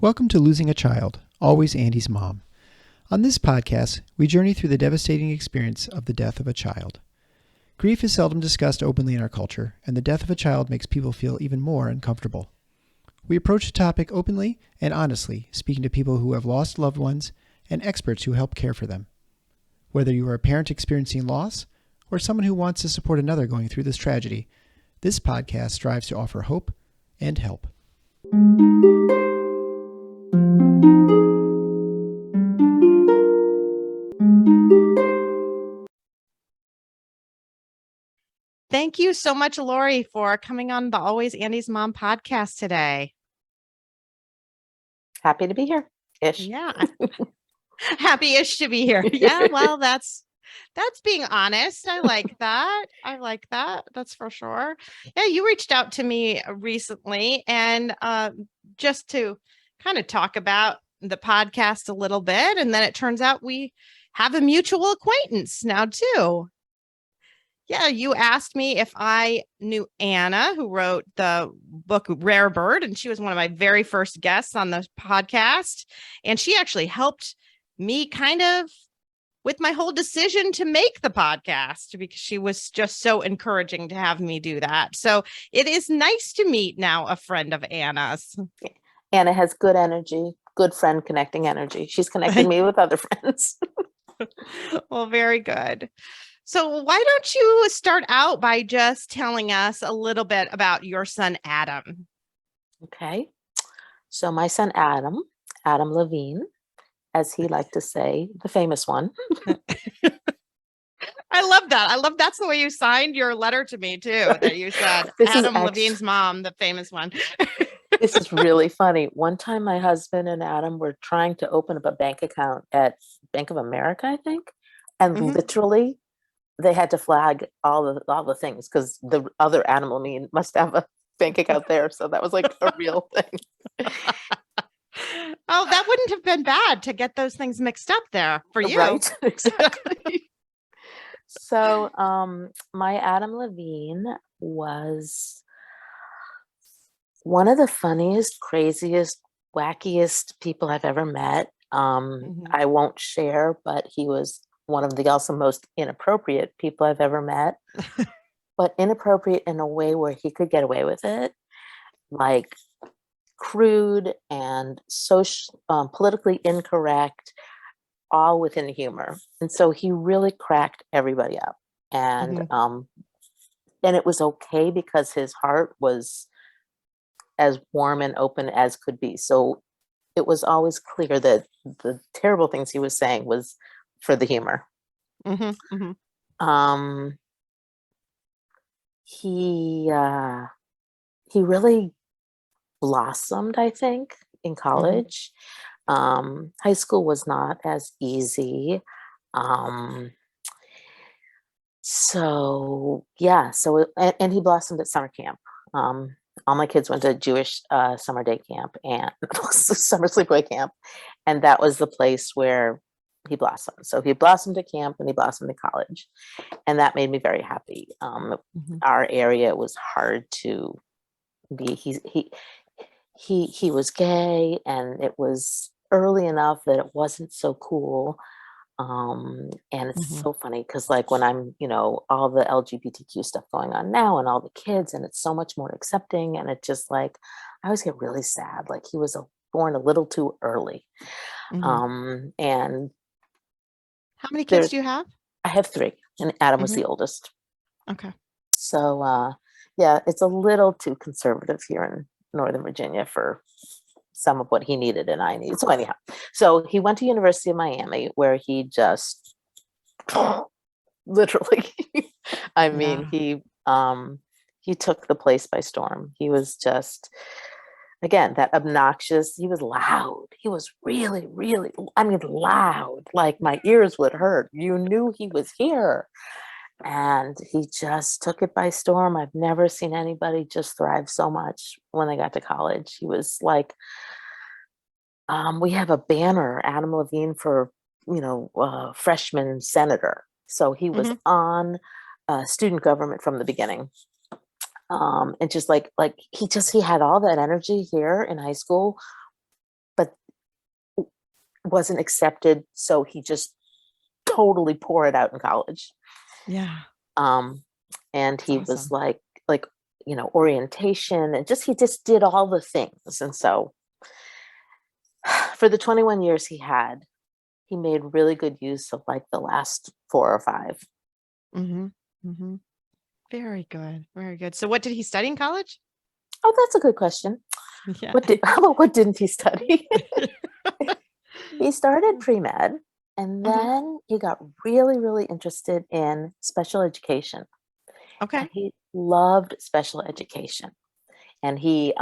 Welcome to Losing a Child, Always Andy's Mom. On this podcast, we journey through the devastating experience of the death of a child. Grief is seldom discussed openly in our culture, and the death of a child makes people feel even more uncomfortable. We approach the topic openly and honestly, speaking to people who have lost loved ones and experts who help care for them. Whether you are a parent experiencing loss or someone who wants to support another going through this tragedy, this podcast strives to offer hope and help. Thank you so much, Laurie, for coming on the Always Andy's Mom podcast today. Happy to be here. Ish. Yeah. Happy-ish to be here. Yeah, well, that's being honest. I like that. That's for sure. Yeah, you reached out to me recently and just to kind of talk about the podcast a little bit. And then it turns out we have a mutual acquaintance now too. Yeah, you asked me if I knew Anna, who wrote the book Rare Bird, and she was one of my very first guests on the podcast. And she actually helped me kind of with my whole decision to make the podcast because she was just so encouraging to have me do that. So it is nice to meet now a friend of Anna's. Anna has good energy, good friend connecting energy. She's connected me with other friends. Well, very good. So why don't you start out by just telling us a little bit about your son, Adam? Okay. So my son, Adam Levine, as he liked to say, the famous one. I love that. That's the way you signed your letter to me too, that you said Adam Levine's mom, the famous one. This is really funny. One time my husband and Adam were trying to open up a bank account at Bank of America, I think. And literally they had to flag all the things because the other Adam Levine must have a bank account there. So that was like a real thing. Oh, that wouldn't have been bad to get those things mixed up there for you. Right, exactly. So my Adam Levine was one of the funniest, craziest, wackiest people I've ever met. I won't share, but he was one of the also most inappropriate people I've ever met, but inappropriate in a way where he could get away with it, like crude and social, politically incorrect, all within humor. And so he really cracked everybody up. And it was okay because his heart was as warm and open as could be. So it was always clear that the terrible things he was saying was for the humor. He really blossomed, I think, in college. High school was not as easy. And he blossomed at summer camp. All my kids went to Jewish summer day camp and summer sleepaway camp. And that was the place where he blossomed. So he blossomed at camp and he blossomed at college. And that made me very happy. Our area was hard to be. He was gay, and it was early enough that it wasn't so cool. And it's so funny because like when I'm, all the LGBTQ stuff going on now and all the kids, and it's so much more accepting, and it just like, I always get really sad. Like he was born a little too early. And how many kids do you have? I have 3, and Adam was the oldest. Okay. So, it's a little too conservative here in Northern Virginia for some of what he needed and I needed. So anyhow, he went to University of Miami where he just literally, he took the place by storm. He was just, again, that obnoxious, he was loud. He was really, really, loud, like my ears would hurt. You knew he was here. And he just took it by storm. I've never seen anybody just thrive so much when they got to college. He was like, we have a banner, Adam Levine for, freshman senator. So he was on student government from the beginning. And just like he had all that energy here in high school, but wasn't accepted. So he just totally poured it out in college. Yeah. And he That's was awesome. like, orientation, and he just did all the things. And so for the 21 years he made really good use of like the last 4 or 5. Very good. Very good. So what did he study in college? Oh, that's a good question. Yeah. What didn't he study? He started pre-med, and then he got really, really interested in special education. Okay. And he loved special education. And he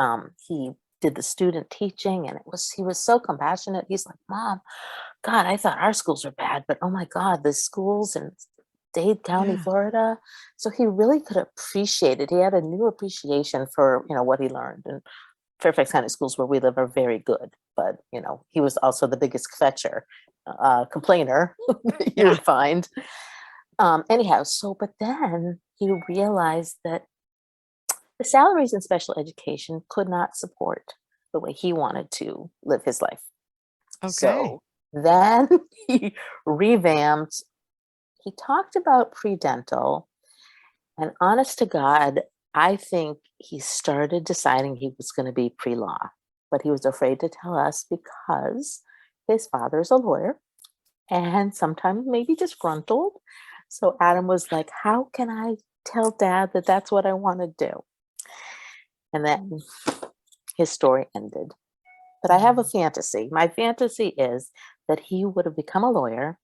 did the student teaching, and he was so compassionate. He's like, Mom, God, I thought our schools were bad, but oh my God, the schools in Dade County, Yeah. Florida. So he really could appreciate it. He had a new appreciation for, what he learned. And Fairfax County schools where we live are very good, but he was also the biggest complainer you would find. Anyhow, but then he realized that the salaries in special education could not support the way he wanted to live his life. Okay. So then he revamped. He talked about pre-dental, and honest to God, I think he started deciding he was going to be pre-law, but he was afraid to tell us because his father's a lawyer and sometimes maybe disgruntled. So Adam was like, how can I tell Dad that that's what I want to do? And then his story ended. But I have a fantasy. My fantasy is that he would have become a lawyer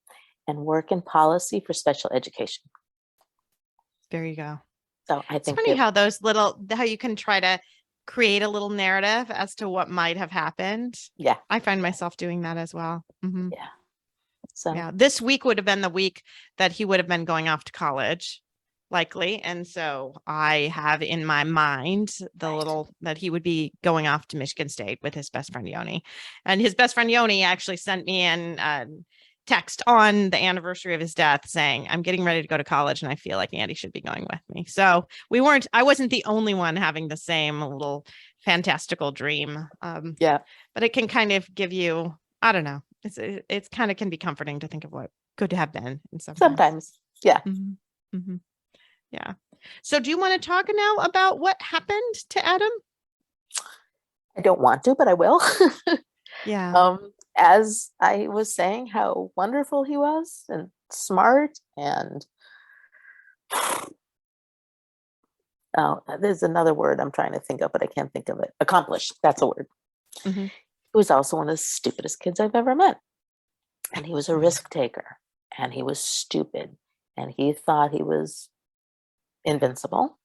and work in policy for special education. There you go. So I think it's funny how you can try to create a little narrative as to what might have happened. Yeah. I find myself doing that as well. Yeah. So this week would have been the week that he would have been going off to college, likely. And so I have in my mind that he would be going off to Michigan State with his best friend Yoni. And his best friend Yoni actually sent me an text on the anniversary of his death saying, I'm getting ready to go to college and I feel like Andy should be going with me. So I wasn't the only one having the same little fantastical dream. But it can kind of give you, I don't know. It's kind of can be comforting to think of what could have been. And sometimes. Yeah. Yeah. So do you want to talk now about what happened to Adam? I don't want to, but I will. Yeah. As I was saying, how wonderful he was and smart and there's another word I'm trying to think of, but I can't think of it. Accomplished. That's a word. He was also one of the stupidest kids I've ever met. And he was a risk taker, and he was stupid, and he thought he was invincible.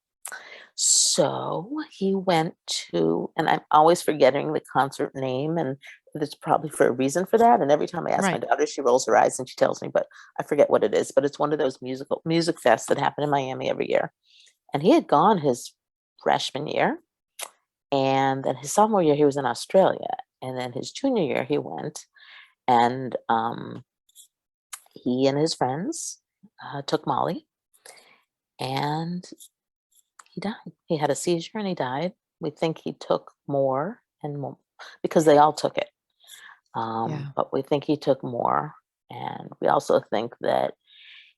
So he went to, and I'm always forgetting the concert name, and there's probably for a reason for that. And every time I ask my daughter, she rolls her eyes and she tells me, but I forget what it is. But it's one of those music fests that happen in Miami every year. And he had gone his freshman year, and then his sophomore year he was in Australia, and then his junior year he went, and he and his friends took Molly, and he died. He had a seizure and he died. We think he took more and more because they all took it. But we think he took more. And we also think that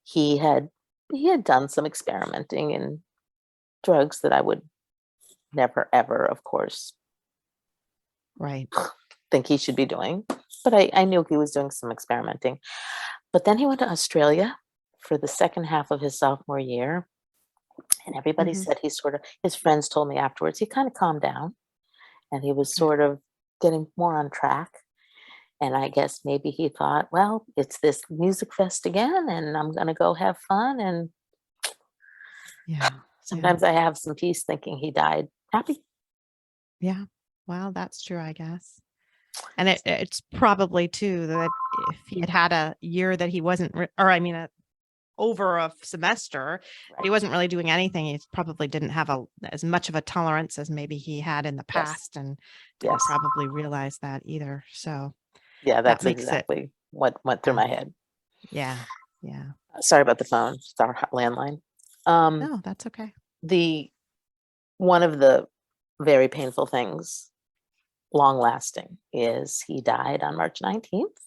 he had done some experimenting in drugs that I would never, ever, of course, think he should be doing. But I knew he was doing some experimenting. But then he went to Australia for the second half of his sophomore year. And everybody said his friends told me afterwards, he kind of calmed down and he was sort of getting more on track. And I guess maybe he thought, well, it's this music fest again and I'm going to go have fun. And sometimes I have some peace thinking he died happy. Yeah. Well, that's true, I guess. And it's probably too that if he had a year that he wasn't, over a semester, he wasn't really doing anything. He probably didn't have as much of a tolerance as maybe he had in the past, and didn't probably realize that either. So yeah, that's exactly what went through my head. Yeah. Yeah. Sorry about the phone. It's our landline. No, that's okay. One of the very painful things, long lasting, is he died on March 19th,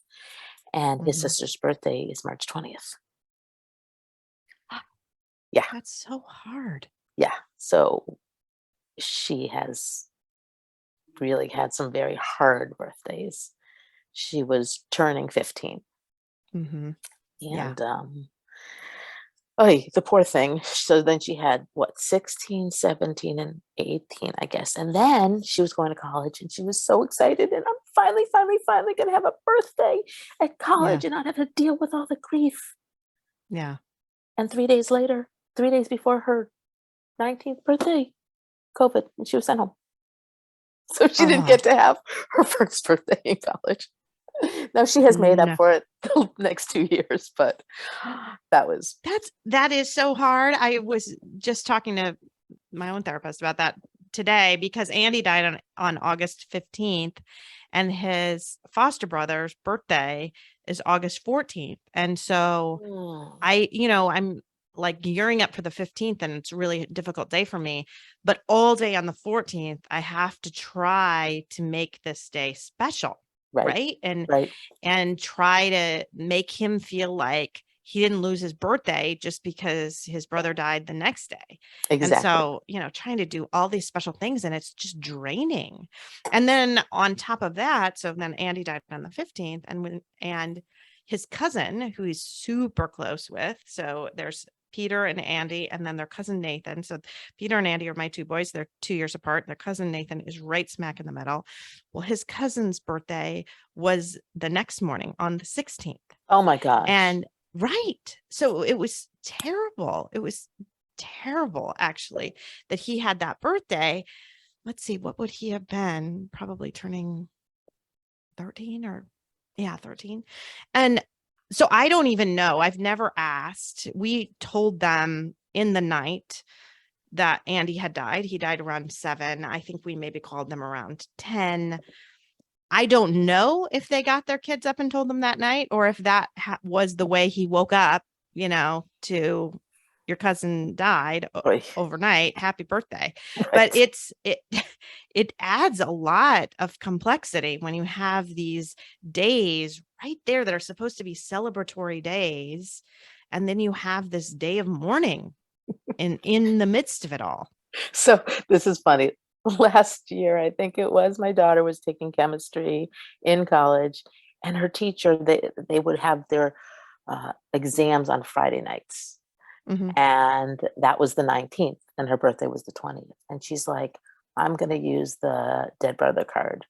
and his Mhm. sister's birthday is March 20th. Yeah. That's so hard. Yeah. So she has really had some very hard birthdays. She was turning 15, Mm-hmm. Yeah. and oh, the poor thing. So then she had what, 16, 17, and 18, I guess. And then she was going to college, and she was so excited. And I'm finally going to have a birthday at college Yeah. and not have to deal with all the grief. Yeah. And 3 days later, 3 days before her 19th birthday, COVID, and she was sent home. So she didn't get to have her first birthday in college. Now she has made up No. for it the next 2 years, but that is so hard. I was just talking to my own therapist about that today because Andy died on August 15th and his foster brother's birthday is August 14th. And so I'm like gearing up for the 15th and it's a really difficult day for me, but all day on the 14th, I have to try to make this day special. Right. And try to make him feel like he didn't lose his birthday just because his brother died the next day. Exactly. And so, trying to do all these special things and it's just draining. And then on top of that, so then Andy died on the 15th and his cousin, who he's super close with. So there's Peter and Andy, and then their cousin Nathan. So Peter and Andy are my two boys. They're 2 years apart. Their cousin Nathan is right smack in the middle. Well, his cousin's birthday was the next morning on the 16th. Oh my gosh. And right. So it was terrible. It was terrible, actually, that he had that birthday. Let's see, what would he have been? Probably turning 13 or 13. And so I don't even know. I've never asked. We told them in the night that Andy had died. He died around 7. I think we maybe called them around 10. I don't know if they got their kids up and told them that night or if that was the way he woke up, to your cousin died overnight. Happy birthday. Right. But it adds a lot of complexity when you have these days right there that are supposed to be celebratory days. And then you have this day of mourning in the midst of it all. So this is funny. Last year, I think it was, my daughter was taking chemistry in college, and her teacher, they would have their exams on Friday nights. Mm-hmm. And that was the 19th, and her birthday was the 20th. And she's like, I'm going to use the dead brother card.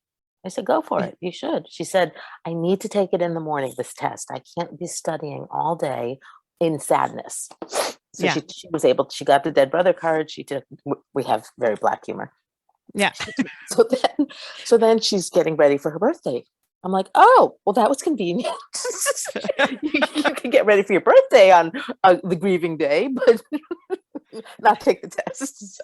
I said, go for it. You should. She said, I need to take it in the morning, this test. I can't be studying all day in sadness. So she was able to, she got the dead brother card. We have very Black humor. Yeah. So then she's getting ready for her birthday. I'm like, oh, well, that was convenient. You can get ready for your birthday on the grieving day, but not take the test. So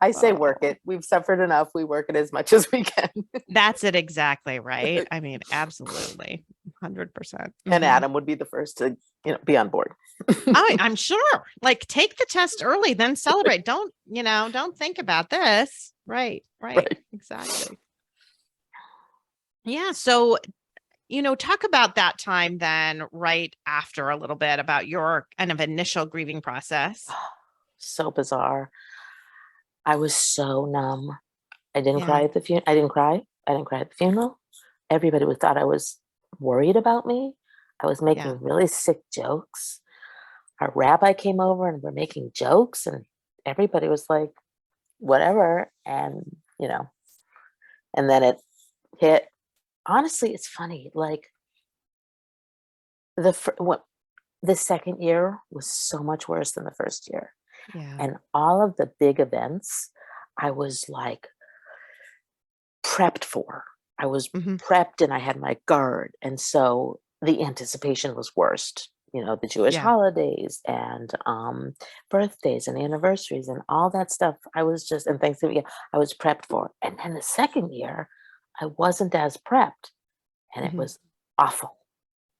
I say work it. We've suffered enough. We work it as much as we can. That's it exactly, right? I mean, absolutely. 100%. Mm-hmm. And Adam would be the first to, be on board. I'm sure. Like, take the test early, then celebrate. Don't think about this. Right. Exactly. Yeah. So, talk about that time then right after a little bit about your kind of initial grieving process. So bizarre. I was so numb. I didn't cry at the funeral. I didn't cry at the funeral. Everybody thought I was worried about me. I was making really sick jokes. Our rabbi came over and we're making jokes, and everybody was like, whatever. And, and then it hit. Honestly, it's funny. Like the second year was so much worse than the first year. Yeah. And all of the big events, I was like prepped for. I was prepped and I had my guard. And so the anticipation was worst. The Jewish holidays and birthdays and anniversaries and all that stuff. I was just, and Thanksgiving, I was prepped for. And then the second year, I wasn't as prepped, and it was awful.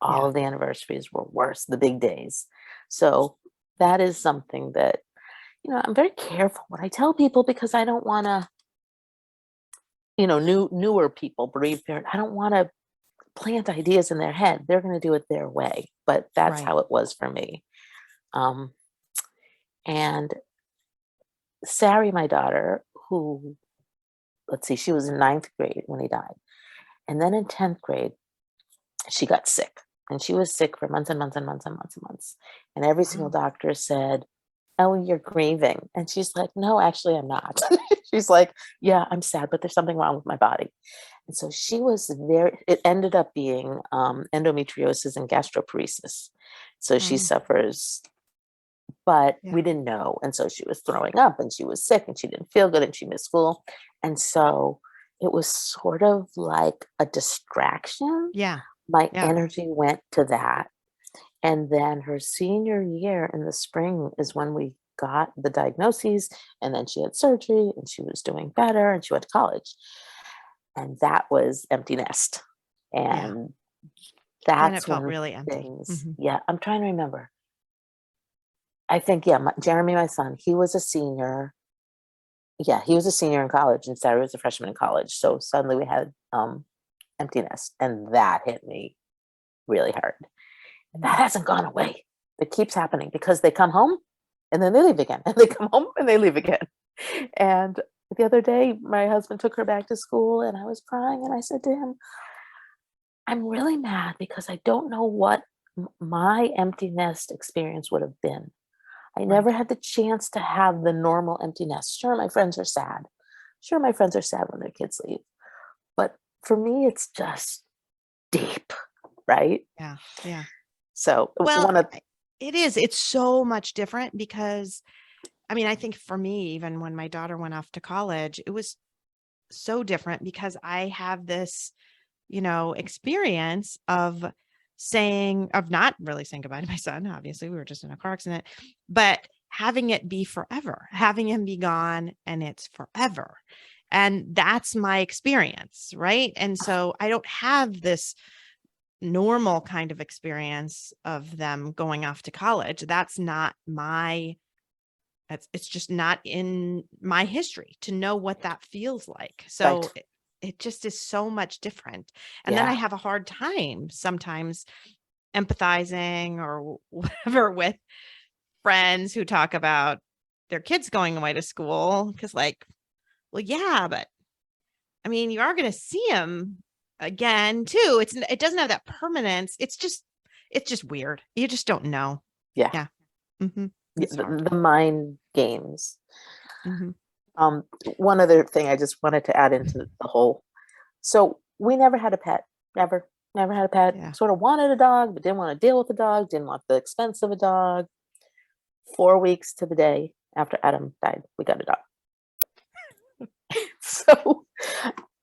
all of the anniversaries were worse, the big days. So that is something that, I'm very careful what I tell people, because I don't want to, newer people, bereaved parent, I don't want to plant ideas in their head. They're going to do it their way. But that's Right. how it was for me. And Sari, my daughter, who, let's see, she was in 9th grade when he died. And then in 10th grade, she got sick. And she was sick for months and months and months and months and months. And every single Wow. doctor said, "Oh, you're grieving." And she's like, "No, actually, I'm not." She's like, "Yeah, I'm sad, but there's something wrong with my body." And so she was it ended up being endometriosis and gastroparesis. So she Mm. suffers, but Yeah. we didn't know. And so she was throwing up and she was sick and she didn't feel good and she missed school. And so it was sort of like a distraction. Yeah. My Yeah. energy went to that. And then her senior year in the spring is when we got the diagnoses, and then she had surgery and she was doing better and she went to college. And that was empty nest. Yeah. And Then it that's felt when really empty. things, Mhm. yeah, I'm trying to remember. I think, Jeremy, my son, he was a senior. Yeah, he was a senior in college and Sarah was a freshman in college. So suddenly we had empty nest, and that hit me really hard. That hasn't gone away. It keeps happening because they come home and then they leave again, and they come home and they leave again. And the other day, my husband took her back to school and I was crying and I said to him, "I'm really mad because I don't know what my empty nest experience would have been. I Right. never had the chance to have the normal empty nest. Sure, my friends are sad. Sure, my friends are sad when their kids leave. But for me, it's just deep, right?" Yeah. Yeah. So Well, one of it is. It's so much different because, I mean, I think for me, even when my daughter went off to college, it was so different because I have this, experience of not really saying goodbye to my son. Obviously, we were just in a car accident, but having it be forever, having him be gone and it's forever. And that's my experience. Right. And so I don't have this normal kind of experience of them going off to college. That's not it's just not in my history to know what that feels like. So right, it just is so much different. And then I yeah, have a hard time sometimes empathizing or whatever with friends who talk about their kids going away to school. Cause like, well, yeah, but I mean, you are going to see them again too. It doesn't have that permanence. It's just weird. You just don't know. yeah. Yeah. Mm-hmm. Yeah, It's hard. the mind games. Mm-hmm. Um, One other thing I just wanted to add into the whole. So we never had a pet. Never had a pet. Yeah. Sort of wanted a dog, but didn't want to deal with a dog. Didn't want the expense of a dog. 4 weeks to the day after Adam died, we got a dog. So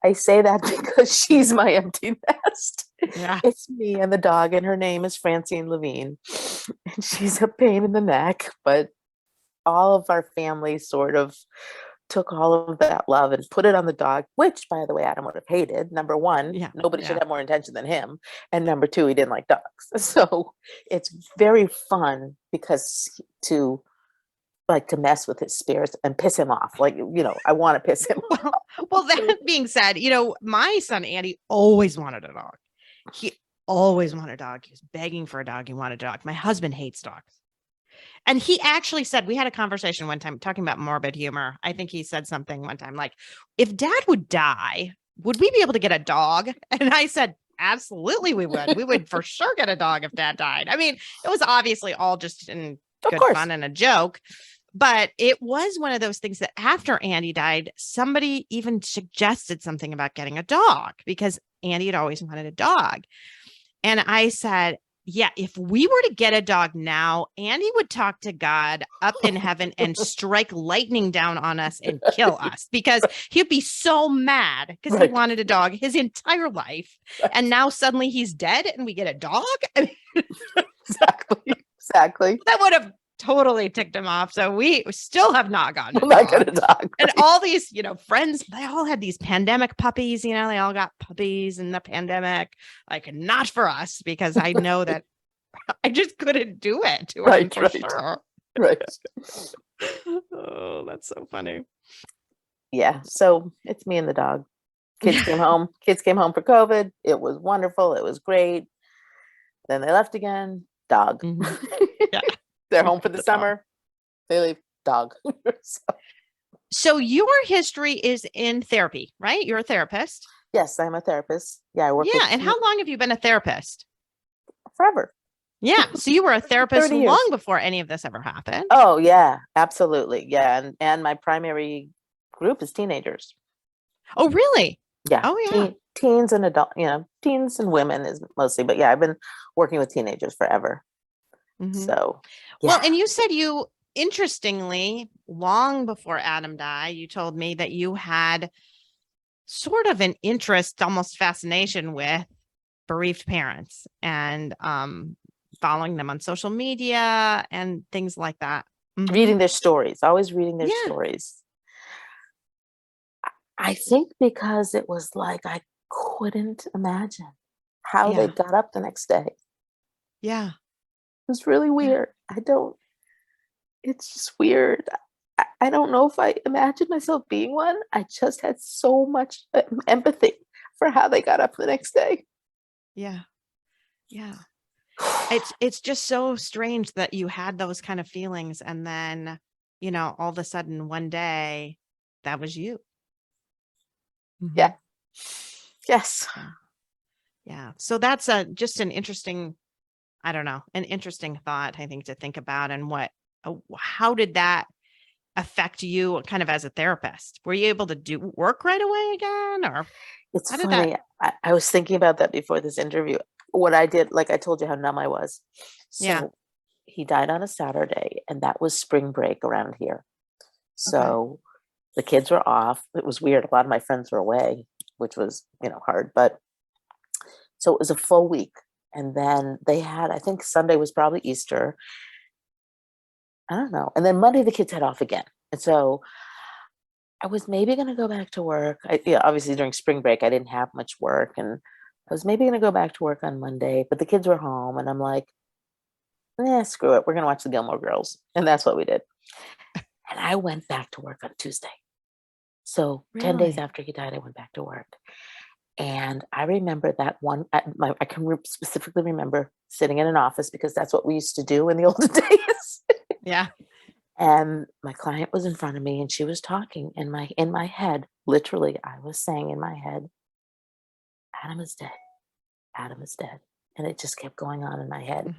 I say that because she's my empty nest. Yeah. It's me and the dog, and her name is Francine Levine. And she's a pain in the neck, but all of our family sort of took all of that love and put it on the dog, which, by the way, Adam would have hated. Number one, Yeah. nobody should Yeah. have more attention than him. And number two, he didn't like dogs. So it's very fun because to mess with his spirits and piss him off. I want to piss him off. Well, that being said, my son Andy always wanted a dog. He always wanted a dog. He was begging for a dog. He wanted a dog. My husband hates dogs. And he actually said, we had a conversation one time talking about morbid humor. I think he said something one time like, if dad would die, would we be able to get a dog? And I said, absolutely we would. We would for sure get a dog if dad died. I mean, it was obviously all just in Of good course. fun and a joke. But it was one of those things that after Andy died, somebody even suggested something about getting a dog because Andy had always wanted a dog. And I said, yeah, if we were to get a dog now, Andy would talk to God up in heaven and strike lightning down on us and kill us because he'd be so mad because he wanted a dog his entire life. Right. And now suddenly he's dead and we get a dog. I mean, Exactly. that would have totally ticked him off. So we still have not gotten We're not gonna talk. And all these, friends, they all had these pandemic puppies, they all got puppies in the pandemic, like not for us, because I know that I just couldn't do it to him for sure. Right. Oh, that's so funny. Yeah. So it's me and the dog. Kids came home for COVID. It was wonderful. It was great. Then they left again. Dog. Yeah. They're home for the summer. They leave. Dog. So your history is in therapy, right? You're a therapist. Yes, I'm a therapist. Yeah, I work. Yeah. And how long have you been a therapist? Forever. Yeah. So you were a therapist 30 years. long before any of this ever happened. Oh yeah, absolutely. Yeah. And my primary group is teenagers. Oh, really? Yeah. Oh, yeah. Teens and adult, teens and women is mostly, but yeah, I've been working with teenagers forever. So, yeah. Well, and you said interestingly, long before Adam died, you told me that you had sort of an interest, almost fascination with bereaved parents and following them on social media and things like that. Reading their stories, always reading their stories. I think because it was like I couldn't imagine how they got up the next day. Yeah. It was really weird. It's just weird. I don't know if I imagined myself being one. I just had so much empathy for how they got up the next day. Yeah. Yeah. It's just so strange that you had those kind of feelings. And then, all of a sudden one day that was you. Yeah. Yes. Yeah. So that's just an interesting, I don't know, an interesting thought, I think, to think about. And how did that affect you kind of as a therapist? Were you able to do work right away again? Or it's funny. I was thinking about that before this interview. What I did, like I told you how numb I was. So he died on a Saturday, and that was spring break around here. So the kids were off. It was weird. A lot of my friends were away, which was, hard. But so it was a full week. And then they had, I think Sunday was probably Easter. I don't know. And then Monday, the kids had off again. And so I was maybe going to go back to work. Obviously during spring break, I didn't have much work. And I was maybe going to go back to work on Monday, but the kids were home. And I'm like, screw it. We're going to watch the Gilmore Girls. And that's what we did. And I went back to work on Tuesday. So 10 days after he died, I went back to work. And I remember that one, I can specifically remember sitting in an office because that's what we used to do in the olden days. Yeah. And my client was in front of me and she was talking in my head. Literally, I was saying in my head, Adam is dead. Adam is dead. And it just kept going on in my head.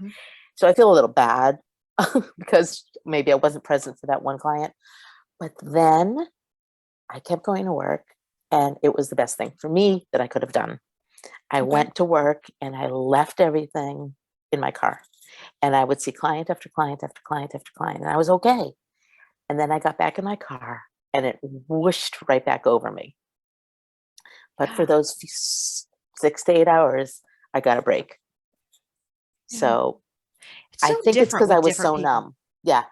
So I feel a little bad because maybe I wasn't present for that one client. But then I kept going to work, and it was the best thing for me that I could have done. I went to work and I left everything in my car, and I would see client after client after client after client, and I was okay. And then I got back in my car and it whooshed right back over me. But for those 6 to 8 hours, I got a break. So I think it's because I was so numb. Yeah.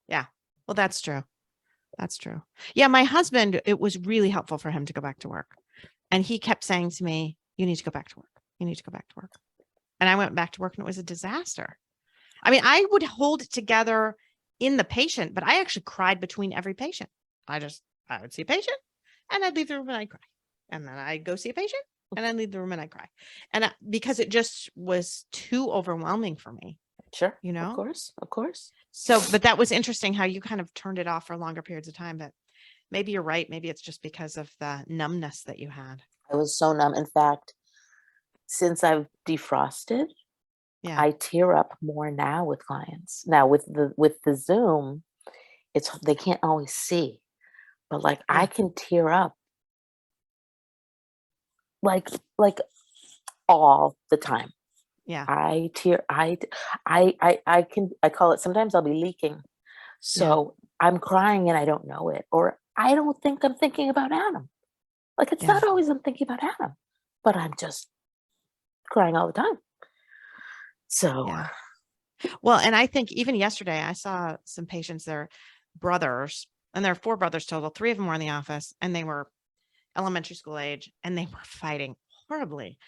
Yeah. Well, that's true. That's true. Yeah. My husband, it was really helpful for him to go back to work. And he kept saying to me, you need to go back to work. You need to go back to work. And I went back to work and it was a disaster. I mean, I would hold it together in the patient, but I actually cried between every patient. I would see a patient and I'd leave the room and I'd cry. And then I'd go see a patient and I'd leave the room and I'd cry. And because it just was too overwhelming for me. Sure. Of course. So, but that was interesting how you kind of turned it off for longer periods of time, but maybe you're right. Maybe it's just because of the numbness that you had. I was so numb. In fact, since I've defrosted, I tear up more now with clients. Now with the Zoom, they can't always see, but I can tear up like all the time. Yeah. I call it, sometimes I'll be leaking. So I'm crying and I don't know it, or I don't think I'm thinking about Adam. It's not always I'm thinking about Adam, but I'm just crying all the time. So Well, and I think even yesterday I saw some patients, they're brothers, and there are 4 brothers total. 3 of them were in the office, and they were elementary school age, and they were fighting horribly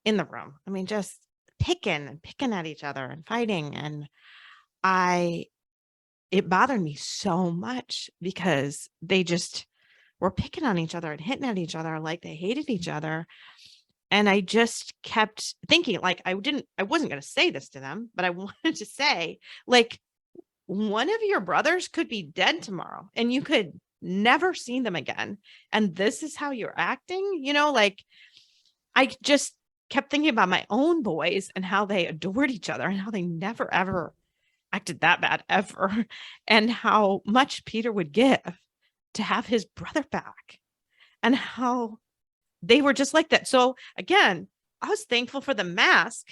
in the room. I mean, just picking at each other and fighting. And it bothered me so much because they just were picking on each other and hitting at each other like they hated each other. And I just kept thinking, like, I wasn't going to say this to them, but I wanted to say, like, one of your brothers could be dead tomorrow and you could never see them again. And this is how you're acting, like, I just kept thinking about my own boys and how they adored each other and how they never, ever acted that bad ever. And how much Peter would give to have his brother back and how they were just like that. So again, I was thankful for the mask,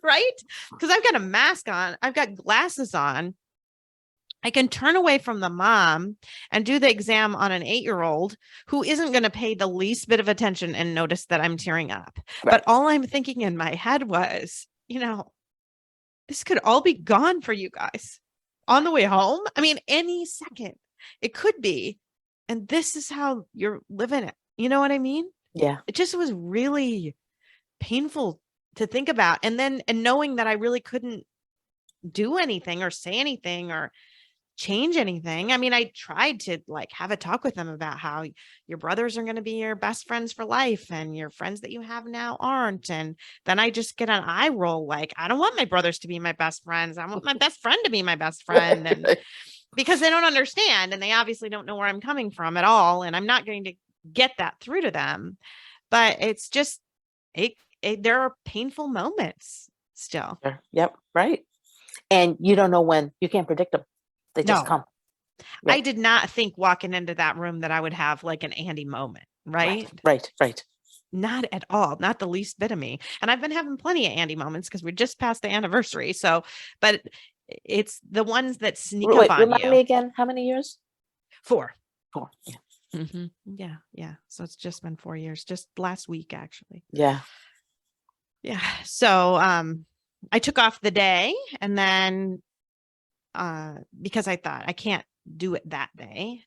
right? Because I've got a mask on, I've got glasses on. I can turn away from the mom and do the exam on an 8-year-old who isn't going to pay the least bit of attention and notice that I'm tearing up. Right. But all I'm thinking in my head was, this could all be gone for you guys on the way home. I mean, any second it could be. And this is how you're living it. You know what I mean? Yeah. It just was really painful to think about. And knowing that I really couldn't do anything or say anything or change anything. I mean, I tried to have a talk with them about how your brothers are going to be your best friends for life and your friends that you have now aren't. And then I just get an eye roll. Like, I don't want my brothers to be my best friends. I want my best friend to be my best friend. And because they don't understand and they obviously don't know where I'm coming from at all. And I'm not going to get that through to them, but it's just, there are painful moments still. Sure. Yep. Right. And you don't know when. You can't predict them. They just come. Yep. I did not think walking into that room that I would have like an Andy moment, right? Right. Not at all. Not the least bit of me. And I've been having plenty of Andy moments because we're just past the anniversary. So, but it's the ones that sneak up on you. Remind me again, how many years? 4. 4. Yeah. Mm-hmm. Yeah. So it's just been 4 years, just last week, actually. Yeah. So, I took off the day and then, because I thought I can't do it that day,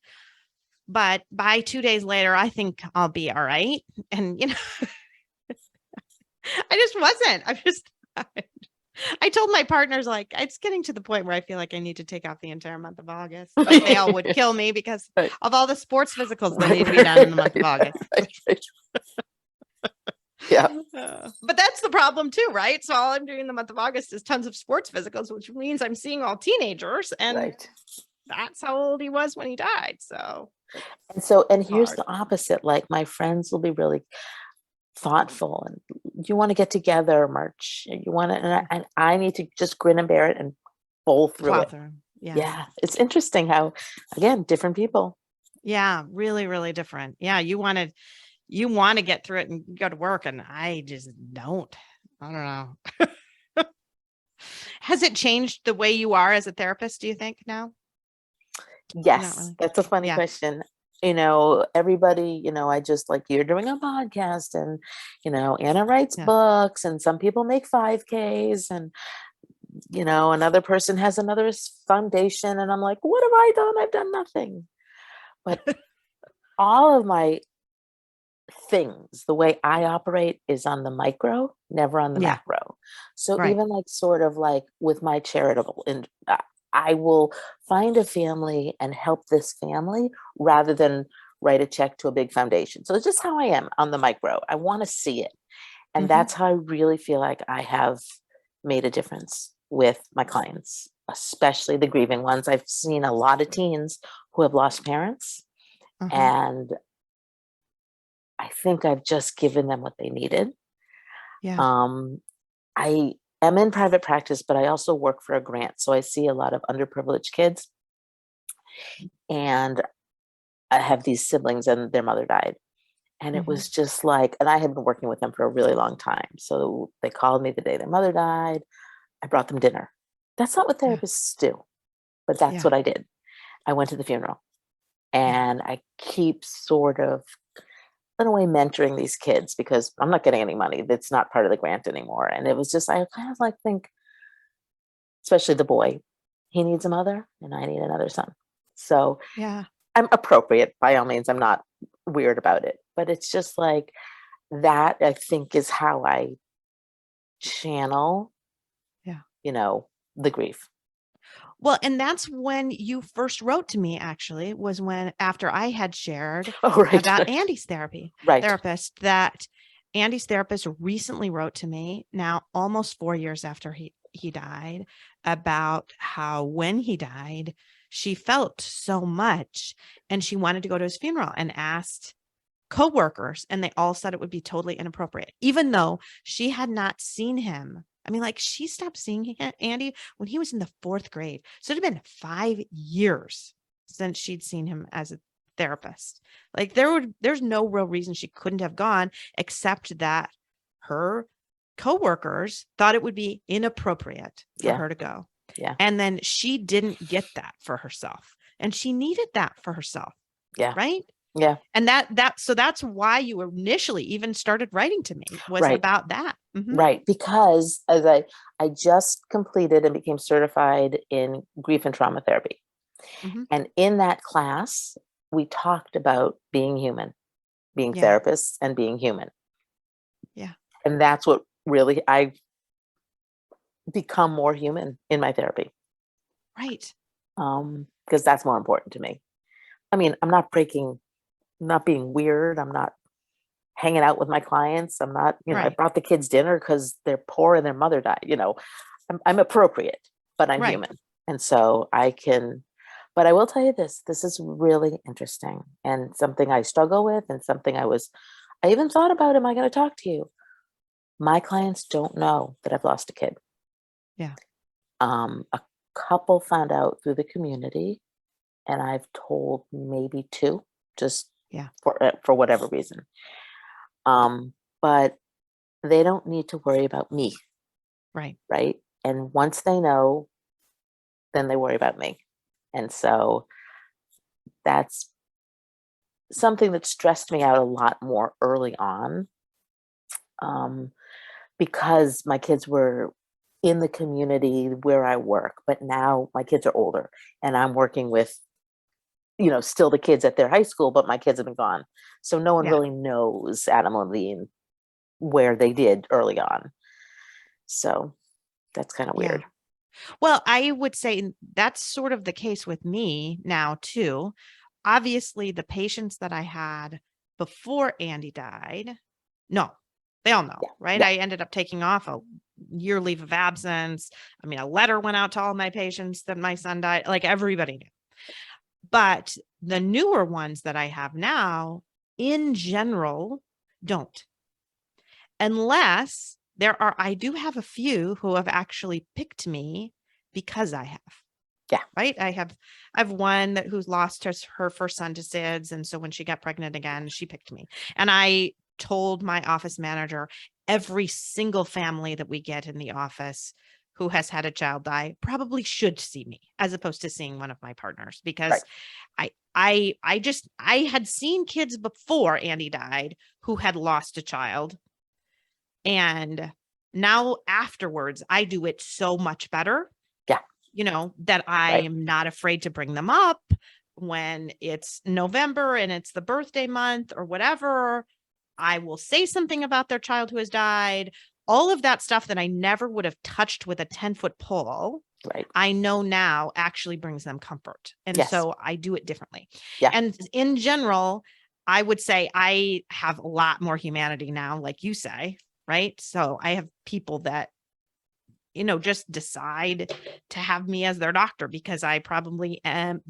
but by 2 days later, I think I'll be all right. And, I just wasn't. I told my partners, it's getting to the point where I feel like I need to take off the entire month of August, but they all would kill me because of all the sports physicals that need to be done in the month of August. Right. Yeah. But that's the problem too, right? So all I'm doing in the month of August is tons of sports physicals, which means I'm seeing all teenagers. And that's how old he was when he died. And here's the opposite. Like, my friends will be really thoughtful and you want to get together, March. You want to, and I need to just grin and bear it and bowl through it. Yeah. It's interesting how, again, different people. Yeah. Really, really different. Yeah. You want to get through it and go to work. And I just don't. I don't know. Has it changed the way you are as a therapist, do you think, now? Yes. Really. That's a funny question. Everybody, I just you're doing a podcast and, Anna writes books and some people make 5Ks and, another person has another foundation. And I'm like, what have I done? I've done nothing. But all of my things, the way I operate is on the micro, never on the macro. So even with my charitable, and I will find a family and help this family rather than write a check to a big foundation. So it's just how I am on the micro. I want to see it. And that's how I really feel like I have made a difference with my clients, especially the grieving ones. I've seen a lot of teens who have lost parents, and I think I've just given them what they needed. I am in private practice, but I also work for a grant. So I see a lot of underprivileged kids, and I have these siblings and their mother died. And it was just and I had been working with them for a really long time. So they called me the day their mother died. I brought them dinner. That's not what therapists do, but that's what I did. I went to the funeral, and I keep sort of, in a way, mentoring these kids because I'm not getting any money. That's not part of the grant anymore. And it was just, I kind of think, especially the boy. He needs a mother and I need another son. So Yeah. I'm appropriate by all means. I'm not weird about it, but it's just like that, I think, is how I channel, Yeah. the grief. Well, and that's when you first wrote to me, actually, was when after I had shared Oh, right. about Andy's therapist, that Andy's therapist recently wrote to me now almost 4 years after he died, about how when he died, she felt so much and she wanted to go to his funeral and asked coworkers, and they all said it would be totally inappropriate, even though she had not seen him. I mean, like, she stopped seeing Andy when he was in the 4th grade. So it had been 5 years since she'd seen him as a therapist. Like, there's no real reason she couldn't have gone, except that her coworkers thought it would be inappropriate for her to go. Yeah. And then she didn't get that for herself. And she needed that for herself. Yeah. Right? Yeah. And so that's why you initially even started writing to me, was Right. about that. Mm-hmm. Right. Because as I just completed and became certified in grief and trauma therapy. Mm-hmm. And in that class, we talked about being human, being Yeah. therapists and being human. Yeah. And that's what really I've become more human in my therapy. Right. Because that's more important to me. I mean, I'm not being weird. I'm not hanging out with my clients. I'm not, Right. I brought the kids dinner because they're poor and their mother died. I'm appropriate, but I'm Right. human. And so but I will tell you this is really interesting and something I struggle with and something I even thought about, am I going to talk to you? My clients don't know that I've lost a kid. Yeah. A couple found out through the community, and I've told maybe 2, just for whatever reason. But they don't need to worry about me. Right. Right. And once they know, then they worry about me. And so that's something that stressed me out a lot more early on, because my kids were in the community where I work, but now my kids are older and I'm working with, still the kids at their high school, but my kids have been gone. So no one really knows Adam Levine where they did early on. So that's kind of weird. Well, I would say that's sort of the case with me now too. Obviously, the patients that I had before Andy died, no, they all know, right? Yeah. I ended up taking off a year leave of absence. I mean, a letter went out to all my patients that my son died, like everybody knew. But the newer ones that I have now, in general, don't. Unless I do have a few who have actually picked me because I have. Yeah. Right. I have one who's lost her first son to SIDS. And so when she got pregnant again, she picked me. And I told my office manager, every single family that we get in the office who has had a child die probably should see me as opposed to seeing one of my partners, because I had seen kids before Andy died who had lost a child. And now afterwards, I do it so much better. Yeah. That I am not afraid to bring them up when it's November and it's the birthday month or whatever. I will say something about their child who has died. All of that stuff that I never would have touched with a 10-foot pole. Right. I know now actually brings them comfort. And so I do it differently. Yeah. And in general, I would say I have a lot more humanity now, like you say, right? So I have people that, just decide to have me as their doctor because I probably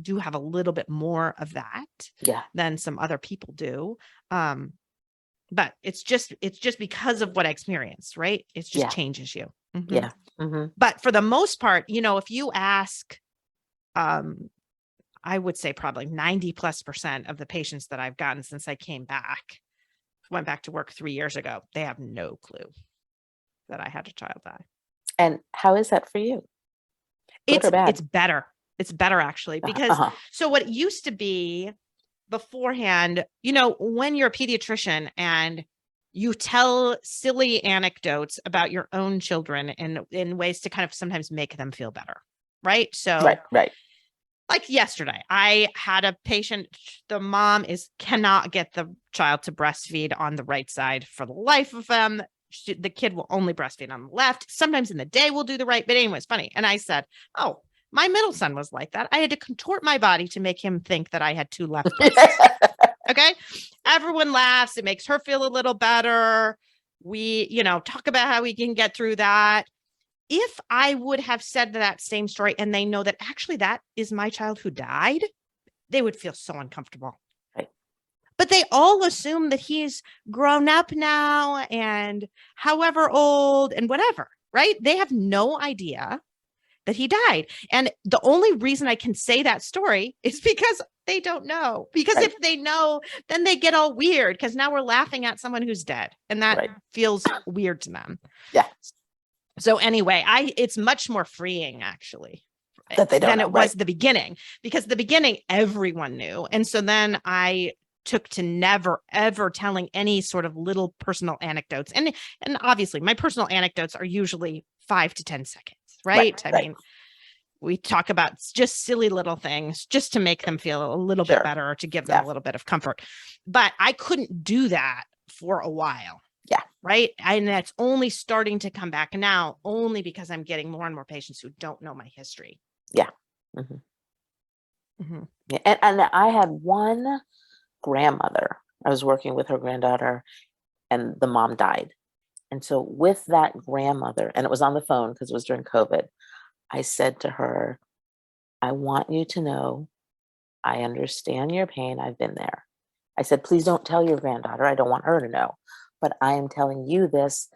do have a little bit more of that than some other people do. But it's just because of what I experienced, right? It just changes you. Mm-hmm. Yeah. Mm-hmm. But for the most part, if you ask, I would say probably 90+% of the patients that I've gotten since I went back to work 3 years ago, they have no clue that I had a child die. And how is that for you? Good or bad? It's better. It's better actually, because so what it used to be beforehand, when you're a pediatrician and you tell silly anecdotes about your own children in ways to kind of sometimes make them feel better. Right. So Right. like yesterday, I had a patient, the mom cannot get the child to breastfeed on the right side for the life of them. The kid will only breastfeed on the left. Sometimes in the day we'll do the right, but anyway, it's funny. And I said, oh, my middle son was like that. I had to contort my body to make him think that I had two left breasts. Okay. Everyone laughs. It makes her feel a little better. We, talk about how we can get through that. If I would have said that same story and they know that actually that is my child who died, they would feel so uncomfortable. Right. But they all assume that he's grown up now and however old and whatever, right? They have no idea that he died. And the only reason I can say that story is because they don't know. Because if they know, then they get all weird because now we're laughing at someone who's dead and that feels weird to them. Yeah. So anyway, it's much more freeing actually that they don't than know, it was the beginning, because the beginning everyone knew. And so then I took to never, ever telling any sort of little personal anecdotes. And obviously my personal anecdotes are usually 5 to 10 seconds, right? I mean, we talk about just silly little things just to make them feel a little bit better or to give them a little bit of comfort. But I couldn't do that for a while. Yeah. Right. And that's only starting to come back now, only because I'm getting more and more patients who don't know my history. Yeah. Yeah. And I had one grandmother. I was working with her granddaughter and the mom died. And so with that grandmother, and it was on the phone because it was during COVID, I said to her, I want you to know, I understand your pain. I've been there. I said, please don't tell your granddaughter. I don't want her to know. But I am telling you this,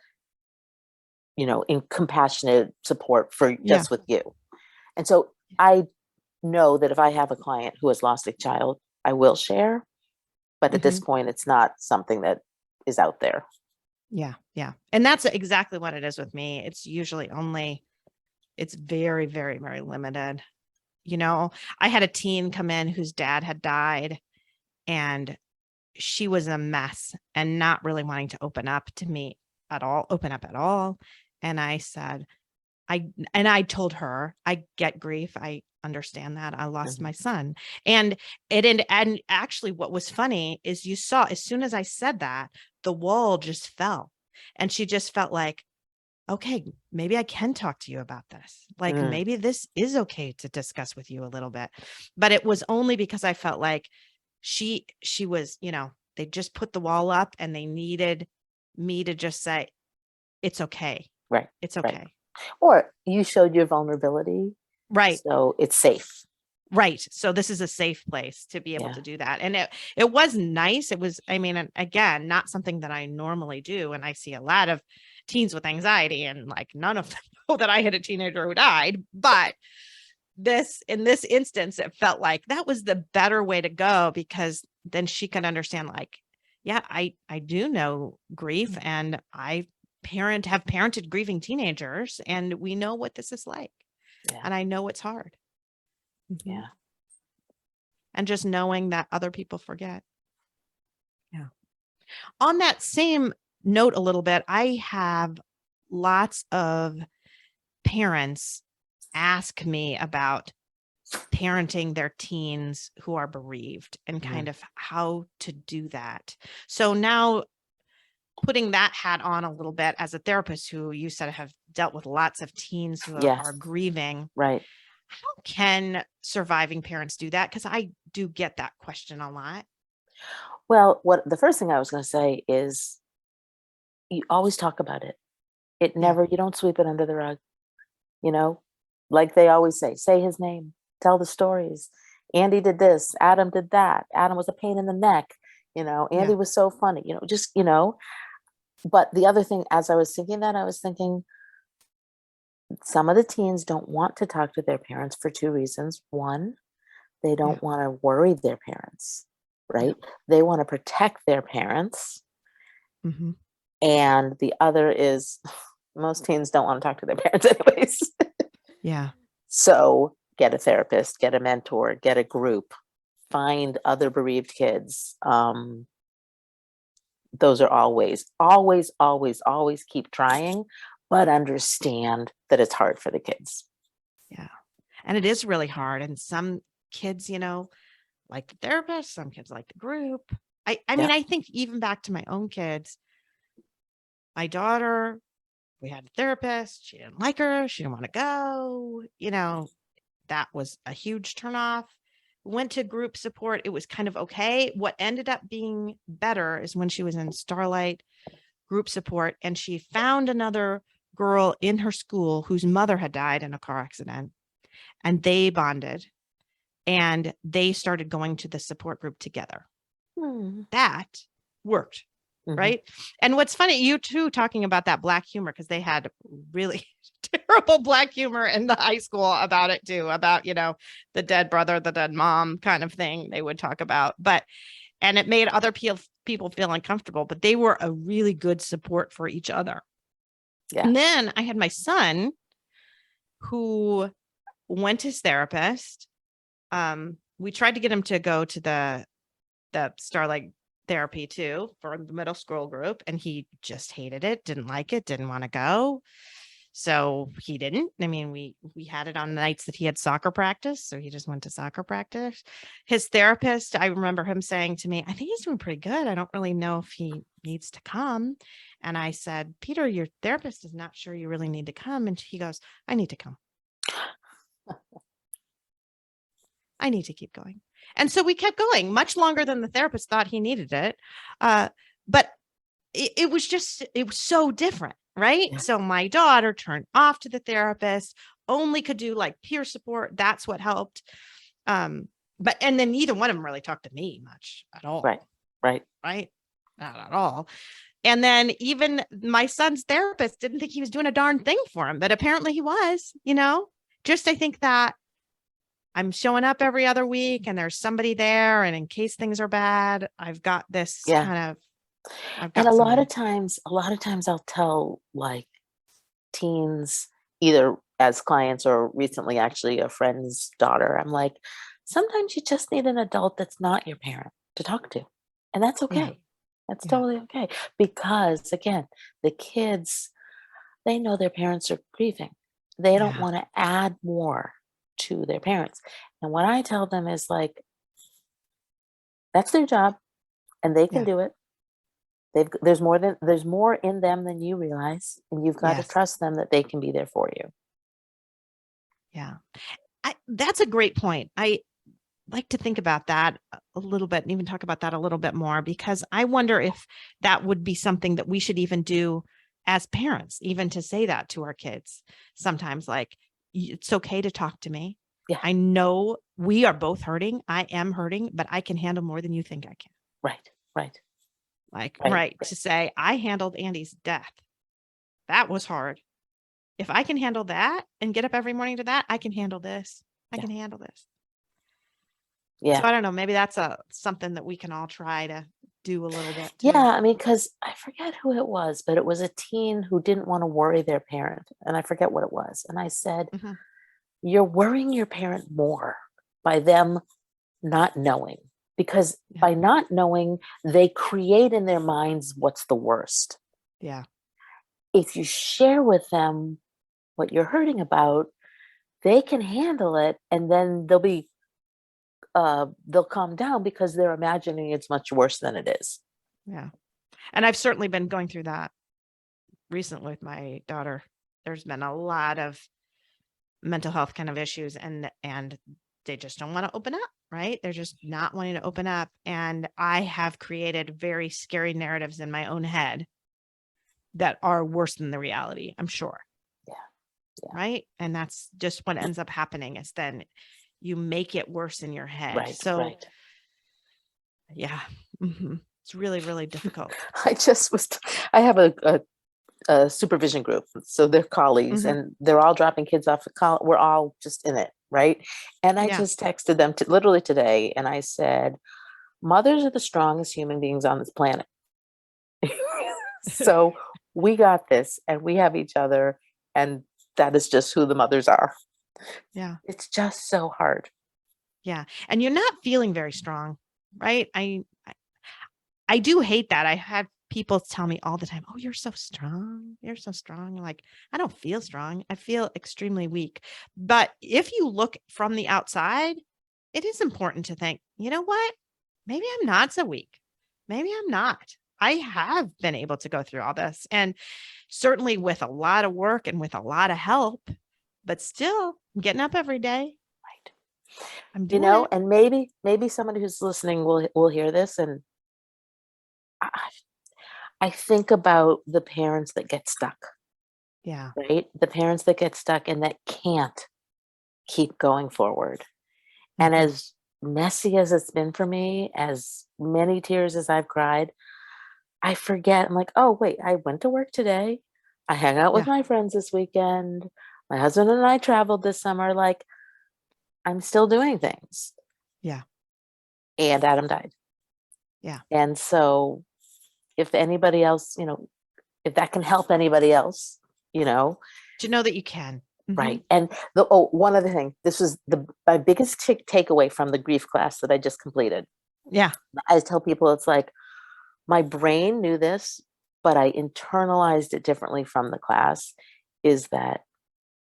in compassionate support for just with you. And so I know that if I have a client who has lost a child, I will share. But at this point, it's not something that is out there. Yeah. Yeah. And that's exactly what it is with me. It's usually it's very, very, very limited. I had a teen come in whose dad had died and she was a mess and not really wanting to open up at all. And I said, I told her, I get grief. I understand that. I lost my son. And actually what was funny is you saw, as soon as I said that, the wall just fell and she just felt like, okay, maybe I can talk to you about this. Like maybe this is okay to discuss with you a little bit. But it was only because I felt like she was, they just put the wall up and they needed me to just say, it's okay. Right. It's okay. Right. Or you showed your vulnerability. Right. So it's safe. Right. So this is a safe place to be able to do that. And it was nice. It was, again, not something that I normally do. And I see a lot of teens with anxiety and like none of them know that I had a teenager who died. But in this instance, it felt like that was the better way to go, because then she could understand like, yeah, I do know grief and have parented grieving teenagers and we know what this is like. Yeah. And I know it's hard. Yeah. And just knowing that other people forget. Yeah. On that same note a little bit, I have lots of parents ask me about parenting their teens who are bereaved and kind of how to do that. So now putting that hat on a little bit as a therapist who you said have dealt with lots of teens who are grieving. Right. How can surviving parents do that? Because I do get that question a lot. Well, the first thing I was going to say is you always talk about it. You don't sweep it under the rug, like they always say his name, tell the stories. Andy did this, Adam did that. Adam was a pain in the neck. Andy was so funny, but the other thing, as I was thinking that, I was thinking, some of the teens don't want to talk to their parents for two reasons. One, they don't want to worry their parents, right? They want to protect their parents. And the other is most teens don't want to talk to their parents anyways. Yeah. So get a therapist, get a mentor, get a group, find other bereaved kids. those are always, always, always, always keep trying, but understand that it's hard for the kids. Yeah. And it is really hard. And some kids, like the therapist, some kids like the group. I mean, I think even back to my own kids, my daughter, we had a therapist. She didn't like her. She didn't want to go. That was a huge turnoff. Went to group support. It was kind of okay. What ended up being better is when she was in Starlight group support and she found another girl in her school whose mother had died in a car accident, and they bonded and they started going to the support group together. That worked. Right. And what's funny, you too, talking about that Black humor, because they had really terrible Black humor in the high school about it too, about, the dead brother, the dead mom kind of thing they would talk about. And it made other people feel uncomfortable, but they were a really good support for each other. Yeah. And then I had my son who went to his therapist. We tried to get him to go to the Starlight therapy too for the middle school group, and he just hated it, didn't like it, didn't want to go. So he didn't. I mean, we had it on nights that he had soccer practice, so he just went to soccer practice. His therapist, I remember him saying to me, I think he's doing pretty good. I don't really know if he needs to come. And I said, Peter, your therapist is not sure you really need to come. And he goes, I need to come. I need to keep going. And so we kept going much longer than the therapist thought he needed it. But it was so different, right? Yeah. So my daughter turned off to the therapist, only could do like peer support. That's what helped. And then neither one of them really talked to me much at all. Right. Not at all. And then even my son's therapist didn't think he was doing a darn thing for him, but apparently he was, I think that I'm showing up every other week and there's somebody there. And in case things are bad, I've got this kind of, and a lot of times I'll tell like teens, either as clients or recently actually a friend's daughter, I'm like, sometimes you just need an adult that's not your parent to talk to. And that's okay. Yeah. That's totally okay. Because again, the kids, they know their parents are grieving. They don't want to add more to their parents. And what I tell them is like, that's their job and they can do it. There's more in them than you realize. And you've got to trust them that they can be there for you. Yeah. That's a great point. I like to think about that a little bit and even talk about that a little bit more, because I wonder if that would be something that we should even do as parents, even to say that to our kids sometimes, like, it's okay to talk to me. Yeah. I know we are both hurting. I am hurting, but I can handle more than you think I can. Right. To say, I handled Andy's death. That was hard. If I can handle that and get up every morning to that, I can handle this. I can handle this. Yeah. So I don't know, maybe that's something that we can all try to do a little bit too. Yeah, I mean, because I forget who it was, but it was a teen who didn't want to worry their parent. And I forget what it was. And I said, you're worrying your parent more by them not knowing. Because by not knowing, they create in their minds what's the worst. Yeah. If you share with them what you're hurting about, they can handle it, and then they'll calm down because they're imagining it's much worse than it is. Yeah. And I've certainly been going through that recently with my daughter. There's been a lot of mental health kind of issues, and they just don't want to open up, right? They're just not wanting to open up. And I have created very scary narratives in my own head that are worse than the reality, I'm sure. Yeah. Right. And that's just what ends up happening, is then you make it worse in your head. Yeah. It's really, really difficult. I have a supervision group. So they're colleagues and they're all dropping kids off at college. We're all just in it. Right. And I just texted them literally today. And I said, mothers are the strongest human beings on this planet. So we got this and we have each other. And that is just who the mothers are. Yeah. It's just so hard. Yeah. And you're not feeling very strong, right? I do hate that. I had people tell me all the time, "Oh, you're so strong. You're so strong." I'm like, I don't feel strong. I feel extremely weak. But if you look from the outside, it is important to think, you know what? Maybe I'm not so weak. Maybe I'm not. I have been able to go through all this, and certainly with a lot of work and with a lot of help, but still I'm getting up every day. Right. I'm You doing know, it. and maybe somebody who's listening will hear this, and I, I think about the parents that get stuck, Yeah. right? The parents that get stuck and that can't keep going forward. And Mhm. as messy as it's been for me, as many tears as I've cried, I forget. I'm like, oh, wait, I went to work today. I hung out with Yeah. my friends this weekend. My husband and I traveled this summer. Like, I'm still doing things. Yeah. And Adam died. Yeah. And so, if anybody else, if that can help anybody else, you know, To know that you can. right. Mhm. And one other thing, this was my biggest takeaway from the grief class that I just completed. Yeah. I tell people it's like my brain knew this, but I internalized it differently from the class. Is that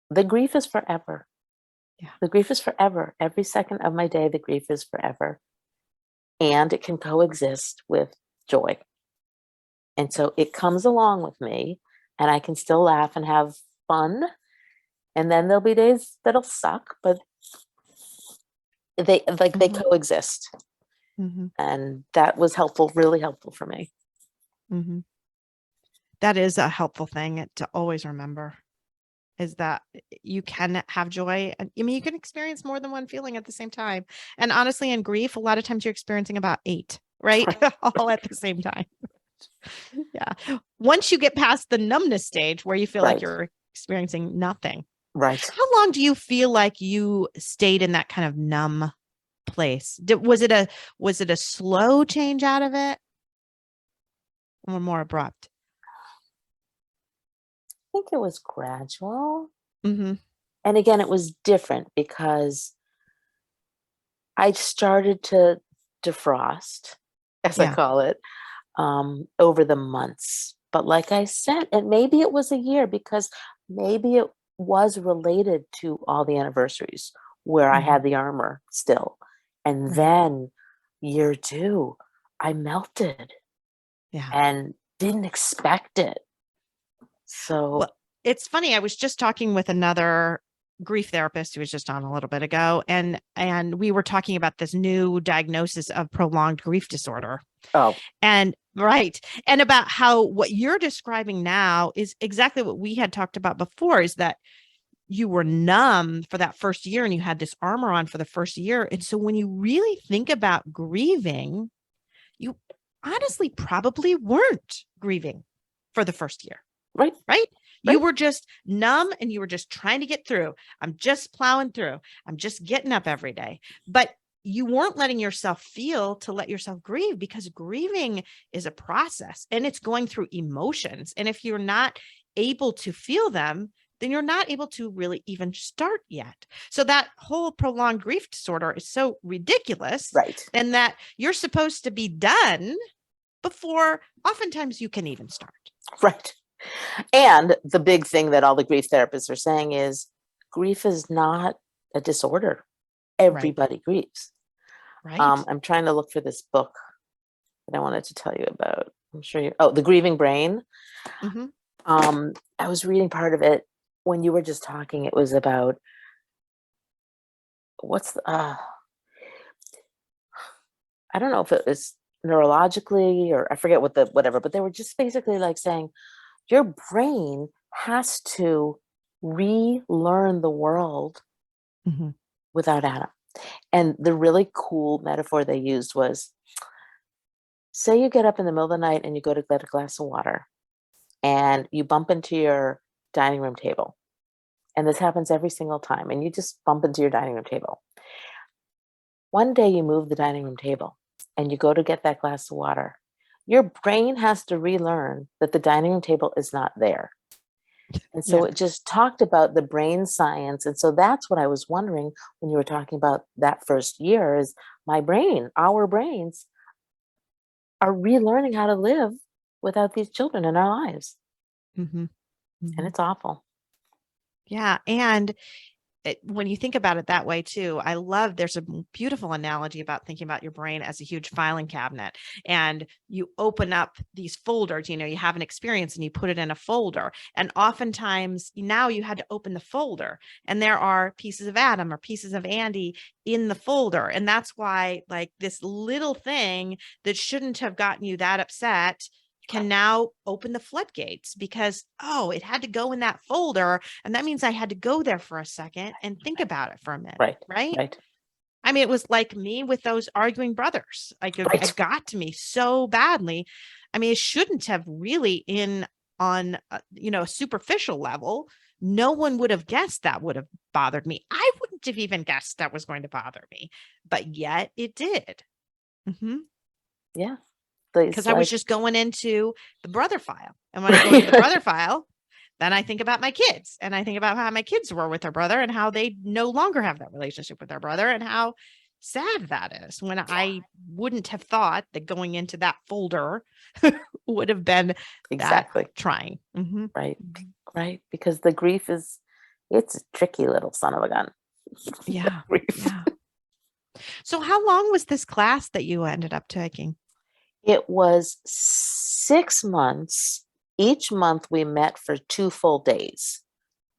the grief is forever? Yeah. The grief is forever. Every second of my day, the grief is forever. And it can coexist with joy. And so it comes along with me, and I can still laugh and have fun. And then there'll be days that'll suck, but they Mhm. coexist. Mhm. And that was helpful, really helpful for me. Mhm. That is a helpful thing to always remember, is that you can have joy. And I mean, you can experience more than one feeling at the same time. And honestly, in grief, a lot of times you're experiencing about 8, right? All at the same time. Yeah. Once you get past the numbness stage where you feel like Right. you're experiencing nothing. Right. How long do you feel like you stayed in that kind of numb place? Was it a slow change out of it or more abrupt? I think it was gradual. Mm-hmm. And again, it was different because I started to defrost, as I Yeah. call it, over the months. But like I said, and maybe it was a year because maybe it was related to all the anniversaries where I Mm-hmm. had the armor still. And Right. then year 2, I melted Yeah. and didn't expect it. So, Well, it's funny. I was just talking with another grief therapist who was just on a little bit ago, and we were talking about this new diagnosis of prolonged grief disorder. oh, And right. And about how what you're describing now is exactly what we had talked about before, is that you were numb for that first year and you had this armor on for the first year. And so when you really think about grieving, you honestly probably weren't grieving for the first year. right. Right? You Right. were just numb and you were just trying to get through. I'm just plowing through. I'm just getting up every day. But you weren't letting yourself feel to let yourself grieve, because grieving is a process and it's going through emotions. And if you're not able to feel them, then you're not able to really even start yet. So that whole prolonged grief disorder is so ridiculous, Right. and that you're supposed to be done before oftentimes you can even start. Right. And the big thing that all the grief therapists are saying is grief is not a disorder. Everybody grieves. Right. I'm trying to look for this book that I wanted to tell you about. I'm sure The Grieving Brain. Mm-hmm. I was reading part of it when you were just talking. It was about I don't know if it was neurologically or I forget whatever, but they were just basically like saying your brain has to relearn the world Mm-hmm. without Adam. And the really cool metaphor they used was, say you get up in the middle of the night and you go to get a glass of water and you bump into your dining room table. And this happens every single time. And you just bump into your dining room table. One day you move the dining room table and you go to get that glass of water. Your brain has to relearn that the dining room table is not there. And so Yeah. it just talked about the brain science. And so that's what I was wondering when you were talking about that first year is our brains are relearning how to live without these children in our lives. Mm-hmm. And Mm-hmm. it's awful. Yeah. And when you think about it that way too, I love, there's a beautiful analogy about thinking about your brain as a huge filing cabinet, and you open up these folders, you have an experience and you put it in a folder. And oftentimes now you had to open the folder and there are pieces of Adam or pieces of Andy in the folder. And that's why like this little thing that shouldn't have gotten you that upset can now open the floodgates because, oh, it had to go in that folder. And that means I had to go there for a second and think about it for a minute. Right. I mean, it was like me with those arguing brothers. Like it got to me so badly. I mean, it shouldn't have really on a superficial level. No one would have guessed that would have bothered me. I wouldn't have even guessed that was going to bother me, but yet it did. Mm-hmm. Yeah. Because I was just going into the brother file. And when I go into the brother file, then I think about my kids and I think about how my kids were with their brother and how they no longer have that relationship with their brother and how sad that is when I wouldn't have thought that going into that folder would have been exactly that trying. Mm-hmm. Right. Because the grief it's a tricky little son of a gun. Yeah. Yeah. So how long was this class that you ended up taking? It was 6 months. Each month we met for 2 full days.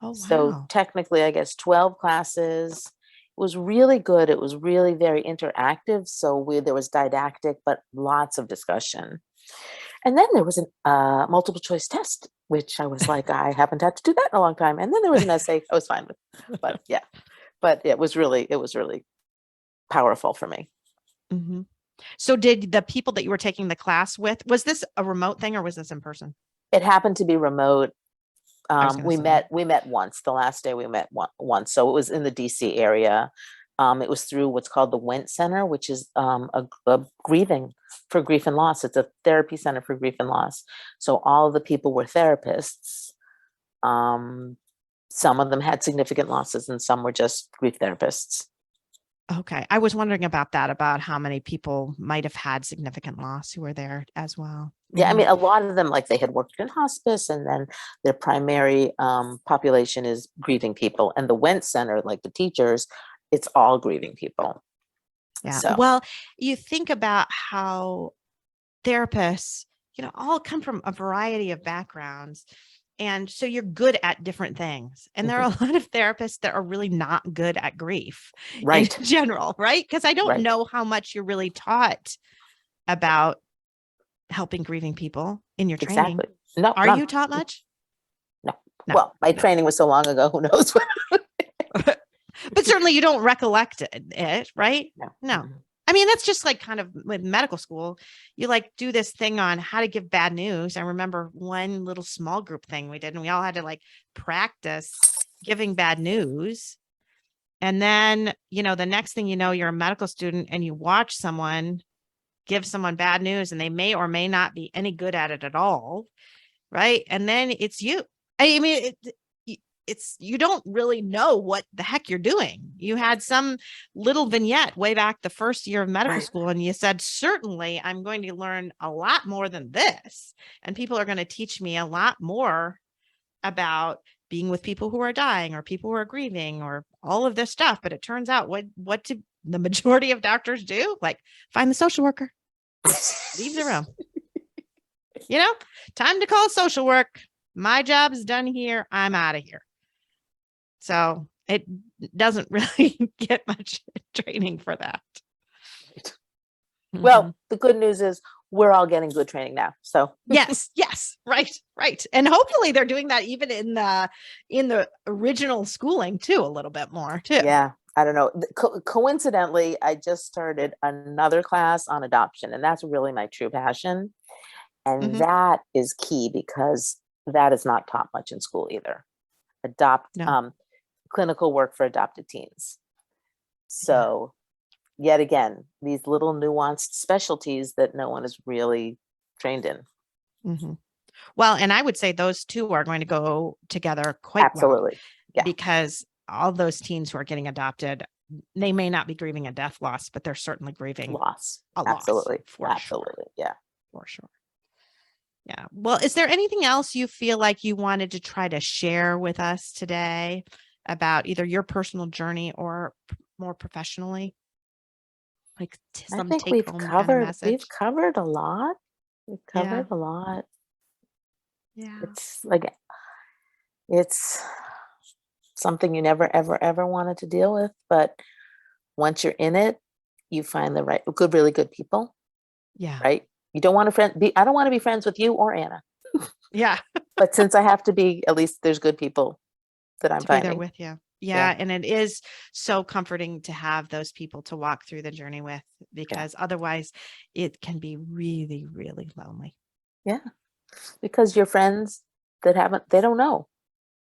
Oh, wow. So technically, I guess 12 classes. It was really good. It was really very interactive. So there was didactic, but lots of discussion. And then there was a multiple choice test, which I was like, I haven't had to do that in a long time. And then there was an essay I was fine with. But yeah, but it was really powerful for me. Mm-hmm. So did the people that you were taking the class with, was this a remote thing or was this in person? It happened to be remote. We met once. The last day we met once. So it was in the DC area. It was through what's called the Went Center, which is a grieving for grief and loss. It's a therapy center for grief and loss. So all of the people were therapists. Some of them had significant losses and some were just grief therapists. Okay. I was wondering about that, about how many people might have had significant loss who were there as well. Yeah, I mean, a lot of them, like they had worked in hospice and then their primary population is grieving people. And the Went Center, like the teachers, it's all grieving people. Yeah. So. Well, you think about how therapists, all come from a variety of backgrounds. And so you're good at different things. And there are a lot of therapists that are really not good at grief in general, right? Because I don't know how much you're really taught about helping grieving people in your training. Exactly. No. Are you taught much? No. Well, my training was so long ago, who knows what. But certainly you don't recollect it, right? No. Mm-hmm. I mean, that's just like kind of with medical school, you like do this thing on how to give bad news. I remember one little small group thing we did, and we all had to like practice giving bad news. And then, the next thing you know, you're a medical student and you watch someone give someone bad news and they may or may not be any good at it at all. Right. And then it's you. I mean, you don't really know what the heck you're doing. You had some little vignette way back the first year of medical school, and you said, certainly I'm going to learn a lot more than this. And people are going to teach me a lot more about being with people who are dying or people who are grieving or all of this stuff. But it turns out what do the majority of doctors do? Like find the social worker, leave the room, time to call social work. My job is done here. I'm out of here. So it doesn't really get much training for that. Right. Mm-hmm. Well, the good news is we're all getting good training now. So yes, right. And hopefully they're doing that even in the original schooling too, a little bit more too. Yeah. I don't know. Coincidentally, I just started another class on adoption, and that's really my true passion. And that is key because that is not taught much in school either. Clinical work for adopted teens. So yet again, these little nuanced specialties that no one is really trained in. Mm-hmm. Well, and I would say those two are going to go together quite absolutely. Well, because all those teens who are getting adopted, they may not be grieving a death loss, but they're certainly grieving loss. A absolutely. Loss, absolutely. Sure. Yeah. For sure. Yeah. Well, is there anything else you feel like you wanted to try to share with us today about either your personal journey or more professionally? Like I some think take home kind of we've message? covered a lot. We've Yeah. covered a lot. Yeah. It's like it's something you never ever ever wanted to deal with, but once you're in it, you find the really good people, Yeah. right? You don't want to I don't want to be friends with you or Anna, Yeah. but since I have to be, at least there's good people that I'm To be there finding. with you. Yeah. Yeah. And it is so comforting to have those people to walk through the journey with, because otherwise it can be really, really lonely. Yeah. Because your friends they don't know,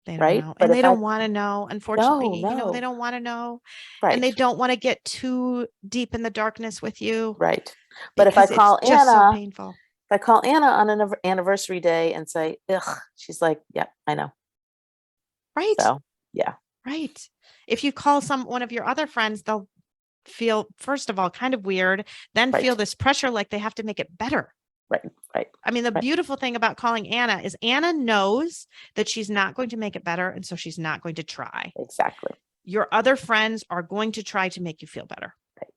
They don't right? know. But And they if I don't want to know. no, Unfortunately, they no, don't want to know. And they right, don't want to get too deep in the darkness with you right. But because it's just so painful. if I call Anna on an anniversary day and say, ugh, she's like, yeah, I know. Right. So, yeah. Right. If you call one of your other friends, they'll feel, first of all, kind of weird, then feel Right, this pressure like they have to make it better. right, right, I mean, the right. beautiful thing about calling Anna is Anna knows that she's not going to make it better. And so she's not going to try. Exactly. Your other friends are going to try to make you feel better. Right.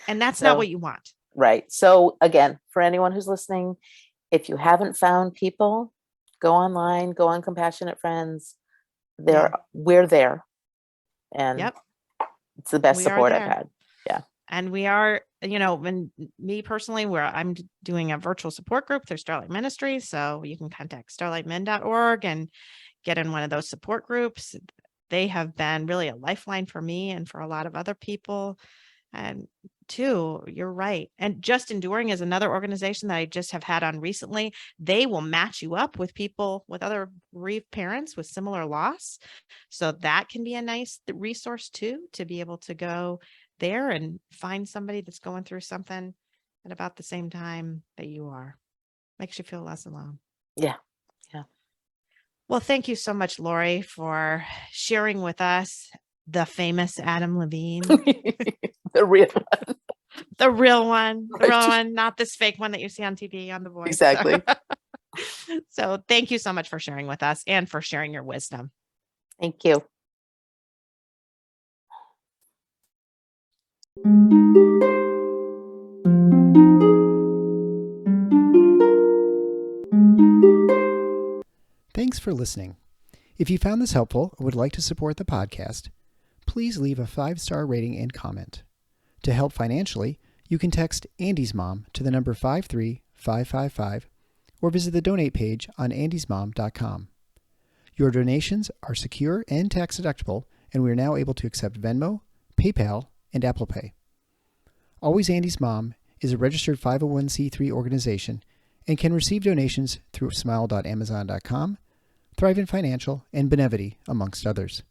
And that's not So, what you want. right. So again, for anyone who's listening, if you haven't found people, go online, go on Compassionate Friends. We're there. And Yep. it's the best We are support I've there. had. Yeah. And we are, when me personally, where I'm doing a virtual support group through Starlight Ministries. So you can contact starlightmen.org and get in one of those support groups. They have been really a lifeline for me and for a lot of other people. And too, you're right. And Just Enduring is another organization that I just have had on recently. They will match you up with people, with other bereaved parents with similar loss. So that can be a nice resource too, to be able to go there and find somebody that's going through something at about the same time that you are. Makes you feel less alone. Yeah. Yeah. Well, thank you so much, Laurie, for sharing with us the famous Adam Levine. The real one. The real one, Right. not this fake one that you see on TV on The Voice. Exactly. So thank you so much for sharing with us and for sharing your wisdom. Thank you. Thanks for listening. If you found this helpful or would like to support the podcast, please leave a 5-star rating and comment. To help financially, you can text Andy's Mom to the number 53555 or visit the donate page on andysmom.com. Your donations are secure and tax deductible, and we are now able to accept Venmo, PayPal, and Apple Pay. Always Andy's Mom is a registered 501c3 organization and can receive donations through smile.amazon.com, Thrivent Financial, and Benevity, amongst others.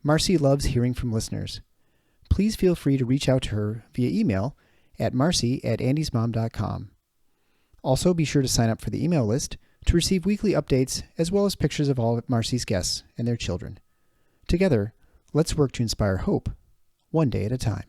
Marcy loves hearing from listeners. Please feel free to reach out to her via email at marcy@andysmom.com. Also, be sure to sign up for the email list to receive weekly updates as well as pictures of all of Marcy's guests and their children. Together, let's work to inspire hope, one day at a time.